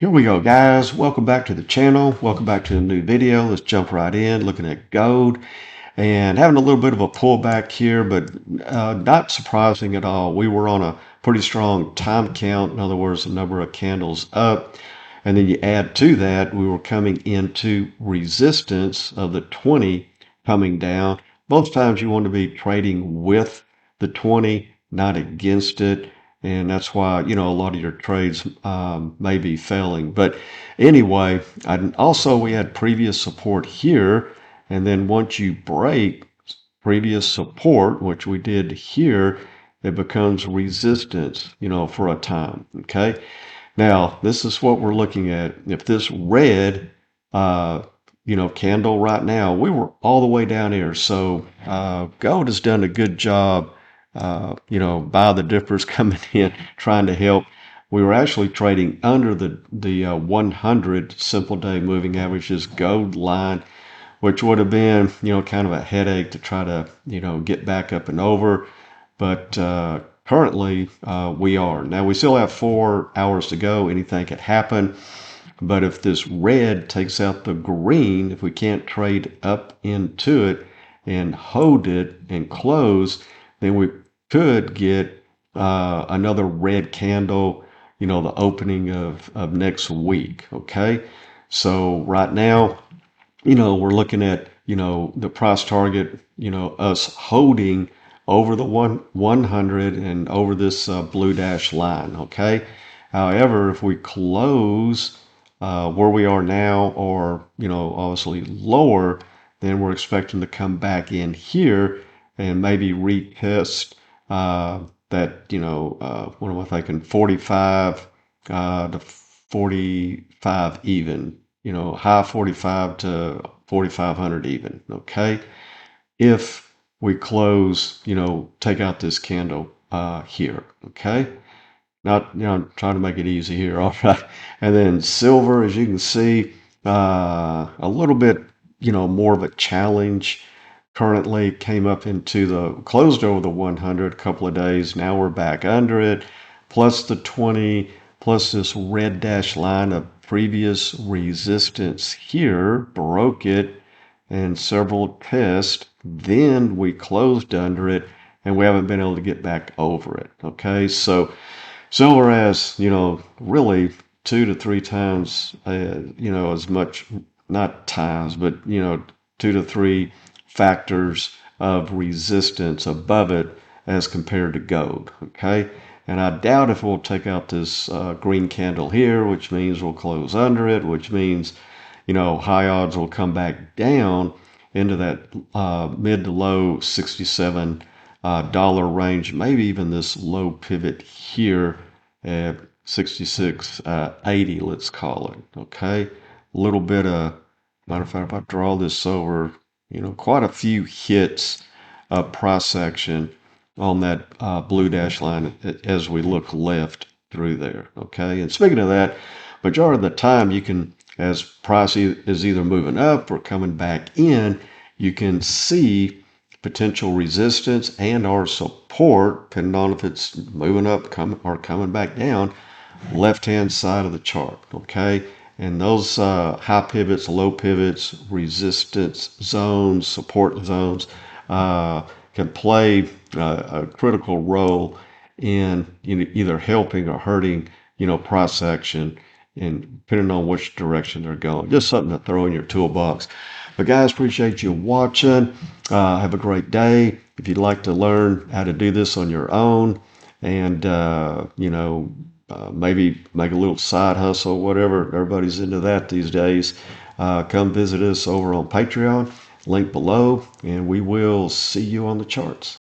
Here we go, guys. Welcome back to the channel. Welcome back to a new video. Let's jump right in, looking at gold and having a little bit of a pullback here, but not surprising at all. We were on a pretty strong time count. In other words, the number of candles up. And then you add to that, we were coming into resistance of the 20 coming down. Both times you want to be trading with the 20, not against it. And that's why, a lot of your trades may be failing. But anyway, also we had previous support here. And then once you break previous support, which we did here, it becomes resistance, for a time. Okay. Now, this is what we're looking at. If this red, candle right now, we were all the way down here. So gold has done a good job buy the dippers coming in, trying to help. We were actually trading under the 100 simple day moving averages gold line, which would have been, kind of a headache to try to, get back up and over. But currently we are. Now we still have 4 hours to go. Anything could happen. But if this red takes out the green, if we can't trade up into it and hold it and close, then we could get another red candle, the opening of next week. Okay. So right now, we're looking at, the price target, us holding over the 100 and over this blue dash line. Okay. However, if we close where we are now, or, obviously lower, then we're expecting to come back in here and maybe retest that, what am I thinking, 45 to 45 even, high 45 to 4,500 even. Okay. If we close, take out this candle here. Okay. Not, trying to make it easy here. All right. And then silver, as you can see, a little bit, more of a challenge. Currently came up into closed over the 100 a couple of days. Now we're back under it, plus the 20, plus this red dash line of previous resistance here, broke it, and several tests. Then we closed under it, and we haven't been able to get back over it. Okay, so silver has, really 2 to 3 times, as much, not times, but, 2 to 3 factors of resistance above it as compared to gold. Okay. And I doubt if we'll take out this green candle here, which means we'll close under it, which means, high odds will come back down into that mid to low $67 range, maybe even this low pivot here at 66.80, let's call it. Okay. A little bit of, matter of fact, if I draw this over, quite a few hits of price action on that blue dash line as we look left through there. Okay. And speaking of that, majority of the time you can, as price is either moving up or coming back in, you can see potential resistance and or support, depending on if it's moving up or coming back down, left-hand side of the chart. Okay. And those high pivots, low pivots, resistance zones, support zones can play a critical role in either helping or hurting, price action, and depending on which direction they're going. Just something to throw in your toolbox. But guys, appreciate you watching. Have a great day. If you'd like to learn how to do this on your own and, maybe make a little side hustle, whatever. Everybody's into that these days. Come visit us over on Patreon, link below, and we will see you on the charts.